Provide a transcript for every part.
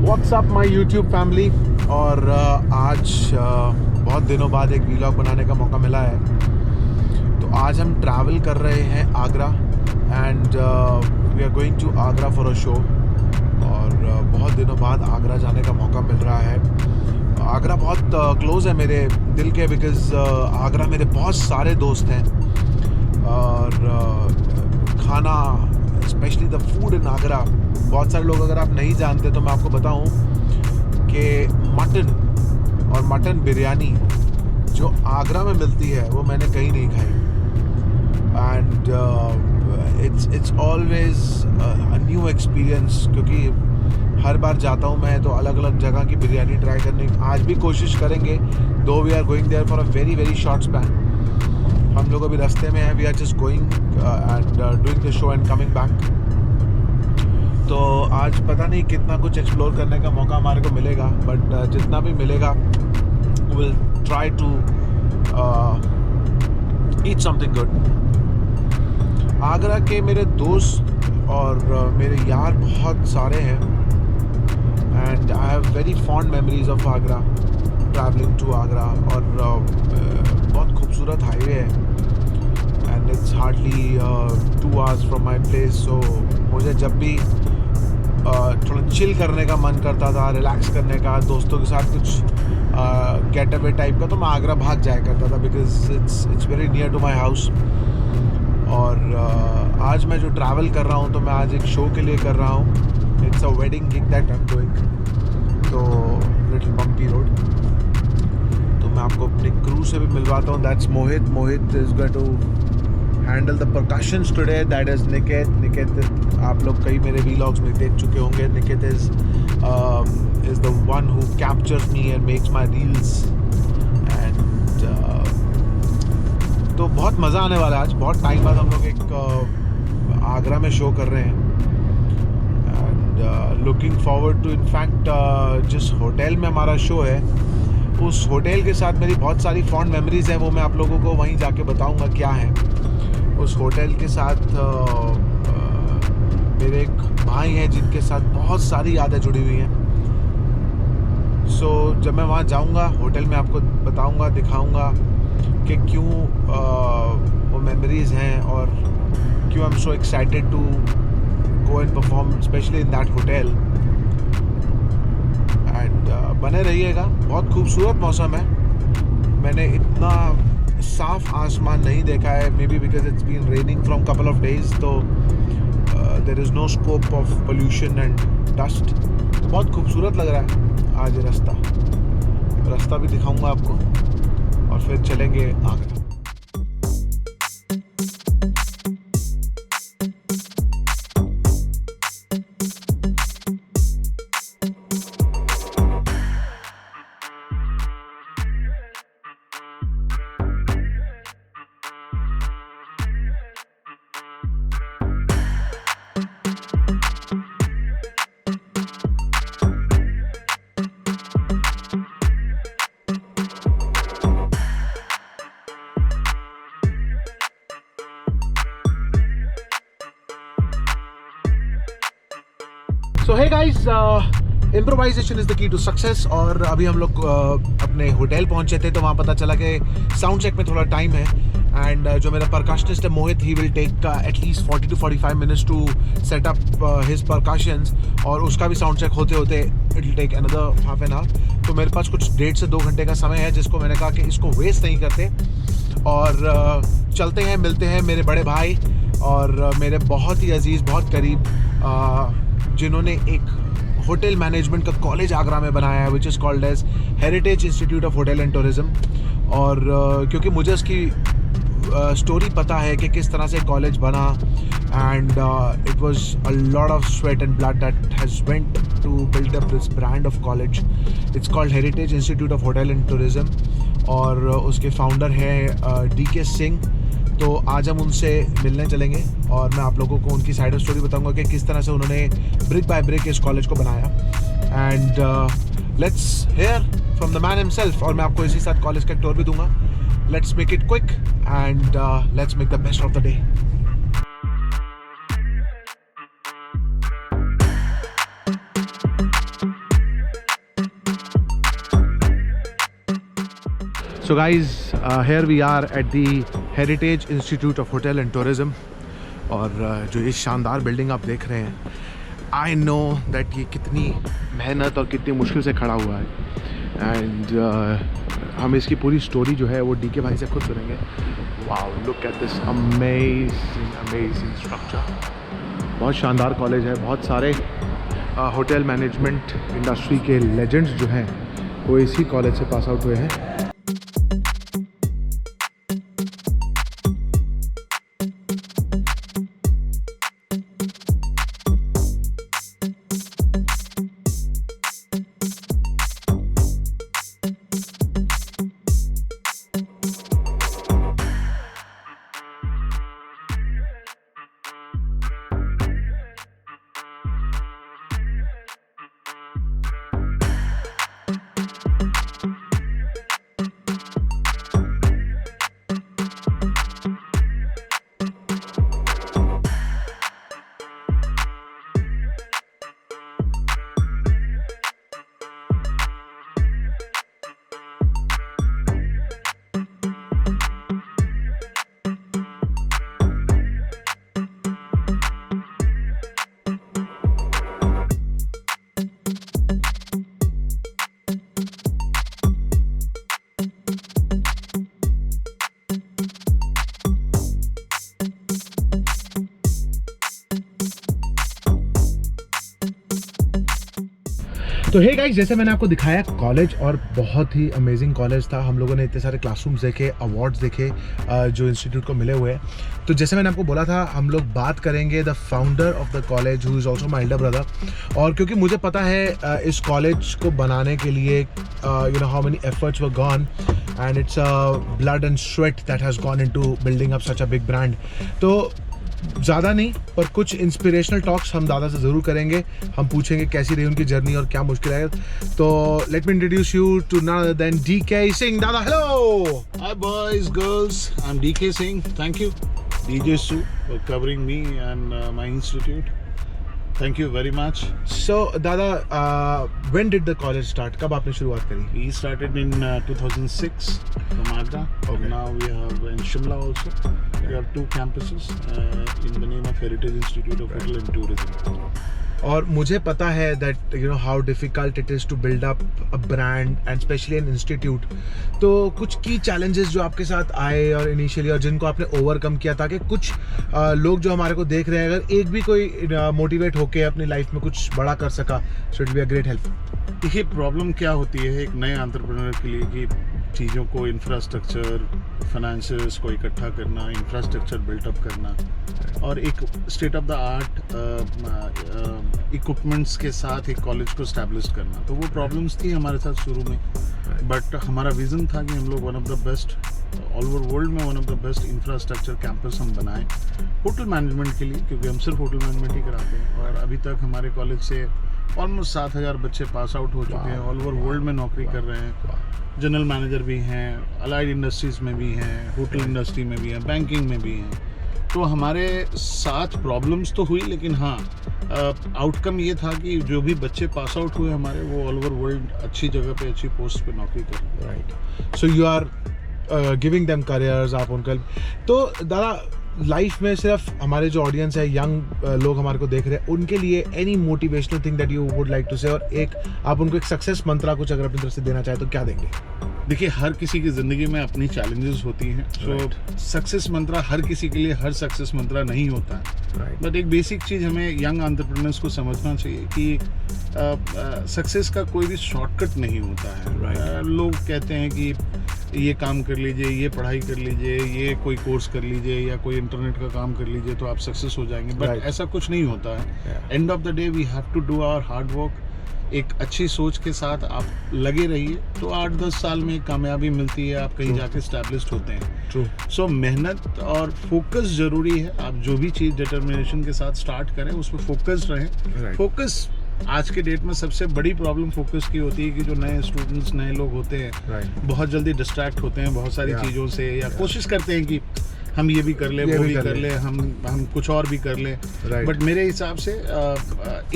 What's up my YouTube family. और आज बहुत दिनों बाद एक वीलॉग बनाने का मौका मिला है। तो आज हम ट्रैवल कर रहे हैं Agra and we are going to Agra for a show. और बहुत दिनों बाद आगरा जाने का मौका मिल रहा है। आगरा बहुत क्लोज़ है मेरे दिल के, बिकॉज़ आगरा मेरे बहुत सारे दोस्त हैं। और खाना, specially the food in Agra, बहुत सारे लोग अगर आप नहीं जानते तो मैं आपको बताऊं कि मटन और मटन बिरयानी जो आगरा में मिलती है वो मैंने कहीं नहीं खाई। And it's always a new experience, क्योंकि हर बार जाता हूँ मैं तो अलग अलग जगह की बिरयानी ट्राई करने की आज भी कोशिश करेंगे। Though we are going there for a very very short span. हम लोग अभी रास्ते में हैं, we are just going and doing the show and coming back. तो आज पता नहीं कितना कुछ एक्सप्लोर करने का मौका हमारे को मिलेगा, बट जितना भी मिलेगा will try to eat something good. Agra के मेरे दोस्त और मेरे यार बहुत सारे हैं and I have very fond memories of Agra, travelling to Agra. और बहुत खूबसूरत हाईवे है and it's hardly 2 hours from my place. So मुझे जब भी थोड़ा चिल करने का मन करता था, रिलैक्स करने का, दोस्तों के साथ कुछ गेट अवे टाइप का, तो मैं आगरा भाग जाया करता था, because it's very near to my house. और आज मैं जो ट्रैवल कर रहा हूँ तो मैं आज एक शो के लिए कर रहा हूँ। It's a wedding gig that I am doing, तो लिटिल बम्पी रोड। तो मैं आपको अपने क्रू से भी मिलवाता हूँ। That's Mohit. Mohit is going to handle the percussions today. That is Niket. Niket आप लोग कई मेरे व्लॉग्स में देख चुके होंगे। Niket is the one who captures me and makes my reels. And तो बहुत मज़ा आने वाला है आज। बहुत टाइम बाद हम लोग एक आगरा में शो कर रहे हैं and looking forward to, in fact जिस होटल में हमारा शो है उस होटल के साथ मेरी बहुत सारी फॉन्ड मेमोरीज़ हैं। वो मैं आप लोगों को वहीं जाके बताऊंगा क्या है। उस होटल के साथ मेरे एक भाई हैं जिनके साथ बहुत सारी यादें जुड़ी हुई हैं। सो जब मैं वहाँ जाऊँगा होटल में आपको बताऊँगा, दिखाऊँगा कि क्यों वो मेमोरीज़ हैं और क्यों I am so excited to go and perform specially in that hotel. And बने रहिएगा। बहुत खूबसूरत मौसम है। मैंने इतना साफ आसमान नहीं देखा है, maybe because it's been raining from couple of days. तो there is no scope of pollution and dust. तो बहुत खूबसूरत लग रहा है आज रास्ता भी दिखाऊंगा आपको और फिर चलेंगे Agra. So hey guys, improvisation is the key to success। और अभी हम लोग अपने होटल पहुंचे थे तो वहाँ पता चला कि साउंड चेक में थोड़ा टाइम है एंड जो मेरा परकशनिस्ट है Mohit, he will take at least 40 to 45 minutes to set up his percussions. और उसका भी साउंड चेक होते होते it will take another half an hour. तो मेरे पास कुछ 1.5 से 2 घंटे का समय है, जिसको मैंने कहा कि इसको वेस्ट नहीं करते और चलते हैं, मिलते हैं मेरे बड़े भाई और मेरे बहुत ही अजीज़, बहुत करीब, जिन्होंने एक होटल मैनेजमेंट का कॉलेज आगरा में बनाया है, which is called as heritage institute of hotel and tourism. और क्योंकि मुझे उसकी स्टोरी पता है कि किस तरह से कॉलेज बना and it was a lot of sweat and blood that has went to build up this brand of college. It's called heritage institute of hotel and tourism और उसके फाउंडर हैं DK सिंह। तो आज हम उनसे मिलने चलेंगे और मैं आप लोगों को उनकी साइड ऑफ स्टोरी बताऊंगा कि किस तरह से उन्होंने ब्रिक बाय ब्रिक इस कॉलेज को बनाया। And let's hear from the man himself. और मैं आपको इसी साथ कॉलेज का टूर भी दूंगा। Let's make it quick and let's make the best of the day. So guys, here we are at the Heritage Institute of Hotel and Tourism. और जो ये शानदार बिल्डिंग आप देख रहे हैं, आई नो दैट ये कितनी मेहनत और कितनी मुश्किल से खड़ा हुआ है एंड हम इसकी पूरी स्टोरी जो है वो डीके भाई से खुद सुनेंगे. Wow, look at this amazing structure. बहुत शानदार कॉलेज है. बहुत सारे होटल मैनेजमेंट इंडस्ट्री के लेजेंड्स जो हैं वो इसी कॉलेज से पास आउट हुए हैं. तो हे गाइस, जैसे मैंने आपको दिखाया कॉलेज, और बहुत ही अमेजिंग कॉलेज था. हम लोगों ने इतने सारे क्लासरूम्स देखे, अवार्ड्स देखे जो इंस्टीट्यूट को मिले हुए हैं. तो जैसे मैंने आपको बोला था, हम लोग बात करेंगे the founder of the college who is also my Elder brother. और क्योंकि मुझे पता है इस कॉलेज को बनाने के लिए you know how many efforts were gone and its blood and sweat that has gone into building up such a big brand. तो ज़्यादा नहीं, पर कुछ इंस्पिरेशनल टॉक्स हम दादा से ज़रूर करेंगे. हम पूछेंगे कैसी रही उनकी जर्नी और क्या मुश्किल है. तो let me introduce you to none other than DK Singh. दादा, hello. Hi boys, girls, I'm DK Singh. Thank you, DJ Su, for covering me and my institute. Thank you very much. So दादा, when did the college start? कब आपने शुरुआत करी? We started in 2006 from Agra. Okay. Now we have in Shimla also. We have 2 campuses in the name of Heritage Institute of Hotel and Tourism. और मुझे पता है that you know how difficult it is to build up a brand and specially an institute. तो कुछ की challenges जो आपके साथ आए और इनिशियली, और जिनको आपने ओवरकम किया, ताकि कुछ लोग जो हमारे को देख रहे हैं, अगर एक भी कोई मोटिवेट होकर अपनी लाइफ में कुछ बड़ा कर सका, so it be a great help. देखिए, प्रॉब्लम क्या होती है एक नए एंटरप्रेन्योर के लिए कि चीज़ों को, इंफ्रास्ट्रक्चर, फाइनेंसेस को इकट्ठा करना, इंफ्रास्ट्रक्चर बिल्टअप करना और एक state of the art equipments के साथ एक कॉलेज को स्टैब्लिश करना. तो वो प्रॉब्लम्स थी हमारे साथ शुरू में, बट हमारा विज़न था कि हम लोग one of the best, all over world में one of the best infrastructure campus हम बनाएं होटल मैनेजमेंट के लिए, क्योंकि हम सिर्फ होटल मैनेजमेंट ही कराते हैं. और अभी तक हमारे कॉलेज से ऑलमोस्ट 7,000 बच्चे पास आउट हो चुके हैं, ऑल ओवर वर्ल्ड में नौकरी कर रहे हैं. जनरल मैनेजर भी हैं, अलाइड इंडस्ट्रीज़ में भी हैं, होटल इंडस्ट्री में भी हैं, बैंकिंग में भी हैं. तो हमारे साथ प्रॉब्लम्स तो हुई, लेकिन हाँ, आउटकम ये था कि जो भी बच्चे पास आउट हुए हमारे, वो ऑल ओवर वर्ल्ड अच्छी जगह पे, अच्छी पोस्ट पे नौकरी कर रहे हैं. Right. So you are giving them careers. आप उनका तो दादा, लाइफ में सिर्फ हमारे जो ऑडियंस है, यंग लोग हमारे को देख रहे हैं, उनके लिए any motivational thing that you would like to say, और एक आप उनको एक सक्सेस मंत्रा कुछ अगर अपनी तरफ से देना चाहे तो क्या देंगे? देखिए, हर किसी की ज़िंदगी में अपनी चैलेंजेस होती हैं. सो सक्सेस मंत्रा हर किसी के लिए हर सक्सेस मंत्रा नहीं होता है. बट एक बेसिक चीज़ हमें यंग एंटरप्रेन्योर्स को समझना चाहिए कि सक्सेस का कोई भी शॉर्टकट नहीं होता है. लोग कहते हैं कि ये काम कर लीजिए, ये पढ़ाई कर लीजिए, ये कोई कोर्स कर लीजिए, या कोई इंटरनेट का काम कर लीजिए तो आप सक्सेस हो जाएंगे. बट ऐसा कुछ नहीं होता है. End of the day we have to do our hard work. एक अच्छी सोच के साथ आप लगे रहिए, तो 8-10 साल में कामयाबी मिलती है, आप कहीं जाके स्टैब्लिश्ड होते हैं. ट्रू. सो मेहनत और फोकस ज़रूरी है. आप जो भी चीज़ डिटर्मिनेशन के साथ स्टार्ट करें, उस पर फोकस रहें. फोकस आज के डेट में सबसे बड़ी प्रॉब्लम फोकस की होती है कि जो नए स्टूडेंट्स, नए लोग होते हैं, बहुत जल्दी डिस्ट्रैक्ट होते हैं बहुत सारी चीज़ों से, या कोशिश करते हैं कि हम ये भी कर ले, वो भी कर ले, हम कुछ और भी कर ले. बट मेरे हिसाब से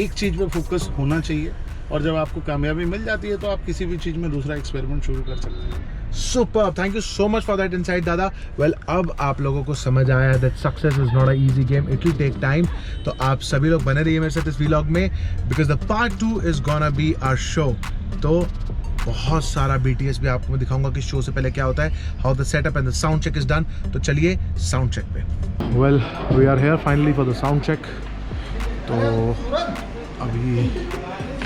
एक चीज़ पे फोकस होना चाहिए, और जब आपको कामयाबी मिल जाती है तो आप किसी भी चीज़ में दूसरा एक्सपेरिमेंट शुरू कर सकते हैं. Super, thank you so much for that insight दादा। वेल, अब आप लोगों को समझ आया that success is not a easy game, it will take time. तो आप सभी लोग बने रहिए मेरे साथ इस व्लॉग में, because the part 2 is gonna be our show. तो बहुत सारा BTS भी आपको मैं दिखाऊंगा कि शो से पहले क्या होता है, how the setup and the sound check is done. तो चलिए साउंड चेक पे। Well, we are here finally for the sound check. तो अभी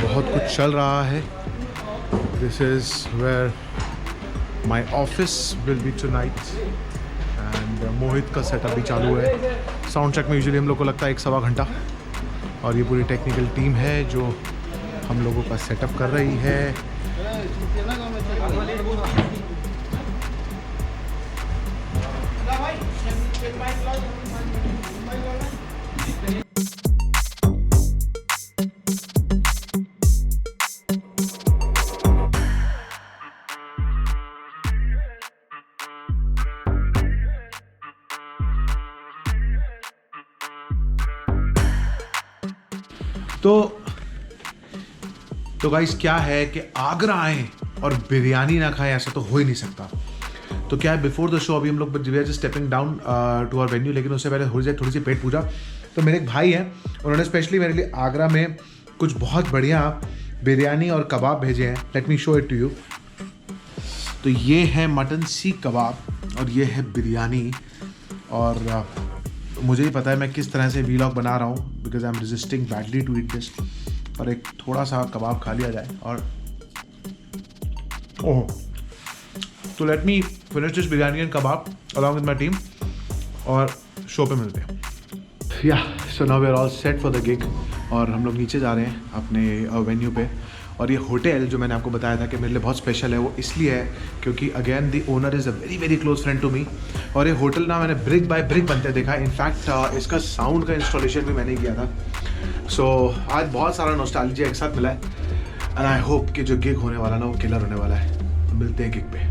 बहुत कुछ चल रहा है। This is where my office will be tonight and Mohit का सेटअप भी चालू है। साउंड चेक में यूजुअली हम लोग को लगता है 1-1.25 घंटा, और ये पूरी टेक्निकल टीम है जो हम लोगों का सेटअप कर रही है। तो गाइस क्या है कि आगरा आए और बिरयानी ना खाएं, ऐसा तो हो ही नहीं सकता। तो क्या है, बिफोर द शो अभी हम लोग just stepping down to our venue, लेकिन उससे पहले थोड़ी सी पेट पूजा। तो मेरे एक भाई हैं, उन्होंने स्पेशली मेरे लिए आगरा में कुछ बहुत बढ़िया बिरयानी और कबाब भेजे हैं। Let me show it to you. तो ये है मटन सीख कबाब और ये है बिरयानी। और मुझे ही पता है मैं किस तरह से व्लॉग बना रहा हूँ, because I am resisting badly to eat this. पर एक थोड़ा सा कबाब खा लिया जाए और ओह। तो let me finish this biryani and kebab along with my team, और शो पे मिलते हैं। Yeah so now we are all set for the gig, और हम लोग नीचे जा रहे हैं अपने वेन्यू पे। और ये होटल जो मैंने आपको बताया था कि मेरे लिए बहुत स्पेशल है, वो इसलिए है क्योंकि again the owner is a very very close friend to me. और ये होटल ना मैंने ब्रिक बाय ब्रिक बनते देखा। इनफैक्ट इसका साउंड का इंस्टॉलेशन भी मैंने किया था। सो आज बहुत सारा नॉस्टैल्जिया एक साथ मिला है, एंड आई होप कि जो गिग होने वाला ना वो किलर होने वाला है। मिलते हैं गिग पे।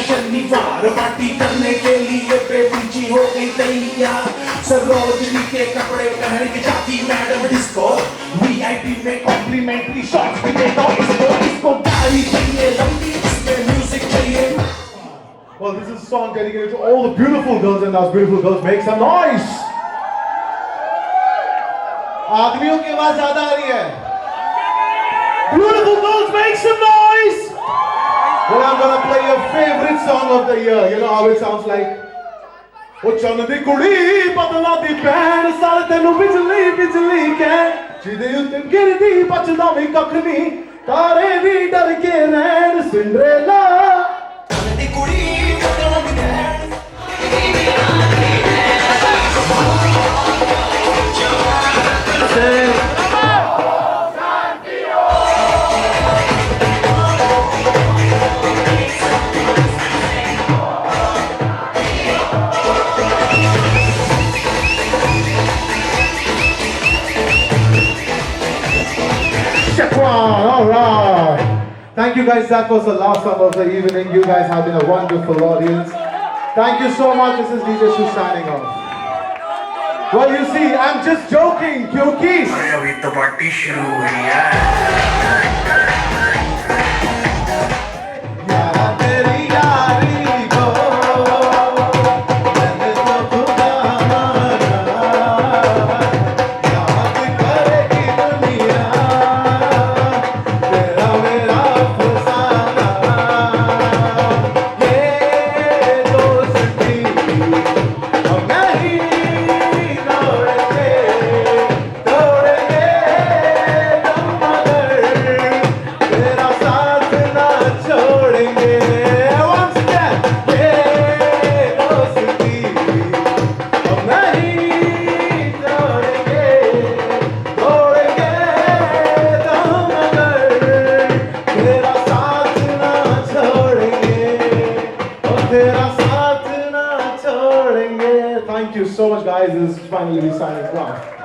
शनिवार पार्टी करने के लिए बेबी हो गई तैयार। सरोजनी के कपड़े पहन के जाती मैडम डिस्को। वीआईपी में कॉम्प्लीमेंट्री शॉट्स भी दे दो इसको गाड़ी चाहिए लंबी, इसमें म्यूजिक चाहिए। Well, this is a song dedicated to all the beautiful girls, and those beautiful girls make some noise. आदमियों की आवाज ज्यादा आ रही है। Beautiful girls make some noise. Well, I'm gonna play your favorite song of the year. You know how it sounds like? O chann di kudi badla di pain sare tenu bijli bijli ke jide utte girdi bachda vi kakh nahi tare vi dar ke rehn Cinderella chann di kudi badla di pain on, all right. Thank you guys, that was the last song of the evening. You guys have been a wonderful audience. Thank you so much, this is DJ Shu signing off. Well, you see, I'm just joking, क्योंकि अभी तो party शुरू हुई है Thank you so much, guys. This is finally signing off.